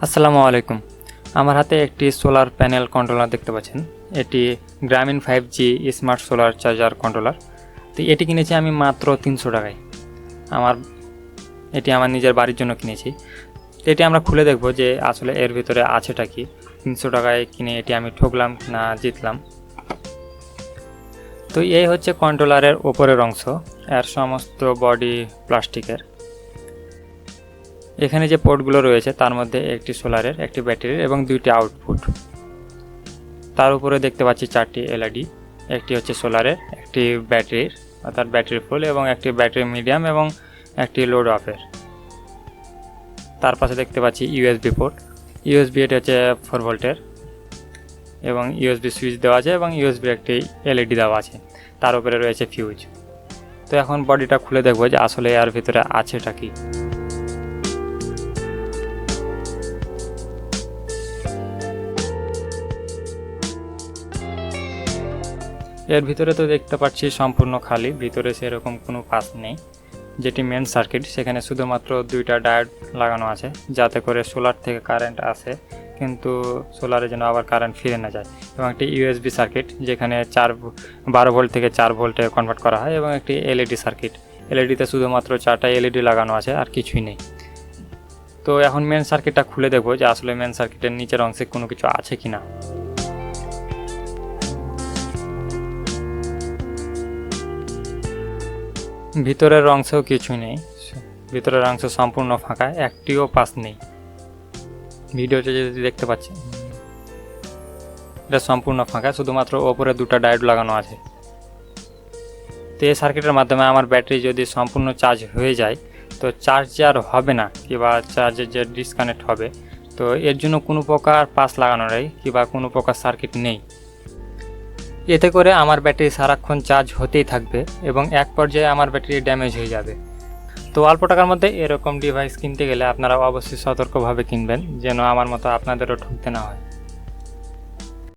আসসালামু আলাইকুম। আমার হাতে একটি সোলার প্যানেল কন্ট্রোলার দেখতে পাচ্ছেন। এটি গ্রামীণ 5G smart solar charger controller. তো এটি কিনেছি আমি মাত্র 300 টাকায়। এটি আমার নিজের বাড়ির জন্য কিনেছি। এটি আমরা খুলে দেখব যে আসলে এর ভিতরে আছেটা কি। 300 টাকায় কিনে এটি আমি ঠকলাম না জিতলাম। তো এই হচ্ছে কন্ট্রোলারের ওপরের অংশ। এর সমস্ত বডি প্লাস্টিকের। এখানে যে পোর্টগুলো রয়েছে তার মধ্যে একটি সোলারের, একটি ব্যাটারির এবং দুইটি আউটপুট। তার উপরে দেখতে পাচ্ছি 4টি এলইডি। একটি হচ্ছে সোলারের, একটি ব্যাটারির অর্থাৎ ব্যাটারি ফুল এবং একটি ব্যাটারি মিডিয়াম এবং একটি লোড অফের। তার পাশে দেখতে পাচ্ছি ইউএসবি পোর্ট। ইউএসবি এটি হচ্ছে 4 ভোল্টের এবং ইউএসবি সুইচ দেওয়া আছে এবং ইউএসবি একটি এলইডি দেওয়া আছে। তার উপরে রয়েছে ফিউজ। তো এখন বডিটা খুলে দেখবো যে আসলে এর ভিতরে আছেটা কি। এর ভিতরে তো দেখতে পাচ্ছি সম্পূর্ণ খালি, ভিতরে সেরকম কোনো পাস নেই। যেটি মেন সার্কিট সেখানে শুধুমাত্র 2টা ডায়োড লাগানো আছে যাতে করে সোলার থেকে কারেন্ট আসে কিন্তু সোলারে যেন আবার কারেন্ট ফিরে না যায়, এবং একটি ইউএসবি সার্কিট যেখানে 12 ভোল্ট থেকে 4 ভোল্টে কনভার্ট করা হয়, এবং একটি এলইডি সার্কিট। এলইডিতে শুধুমাত্র 4টা এলইডি লাগানো আছে আর কিছুই নেই। তো এখন মেন সার্কিটটা খুলে দেখবো যে আসলে মেন সার্কিটের নিচের অংশে কোনো কিছু আছে কিনা। ভিতরের অংশেও কিছুই নেই, ভিতরের অংশ সম্পূর্ণ ফাঁকা, একটিও পাস নেই। ভিডিওতে যদি দেখতে পাচ্ছেন এটা সম্পূর্ণ ফাঁকা, শুধুমাত্র ওপরে 2টা ডায়োড লাগানো আছে। তো এই সার্কিটের মাধ্যমে আমার ব্যাটারি যদি সম্পূর্ণ চার্জ হয়ে যায় তো চার্জ আর হবে না, কিংবা চার্জের যে ডিসকানেক্ট হবে, তো এর জন্য কোনো প্রকার পাস লাগানো নেই কিংবা কোনো প্রকার সার্কিট নেই। এতে করে আমার ব্যাটারি সারাক্ষণ চার্জ হতেই থাকবে এবং এক পর্যায়ে আমার ব্যাটারি ড্যামেজ হয়ে যাবে। তো অল্প টাকার মধ্যে এরকম ডিভাইস কিনতে গেলে আপনারা অবশ্যই সতর্কভাবে কিনবেন, যেন আমার মতো আপনাদেরও ঠকতে না হয়।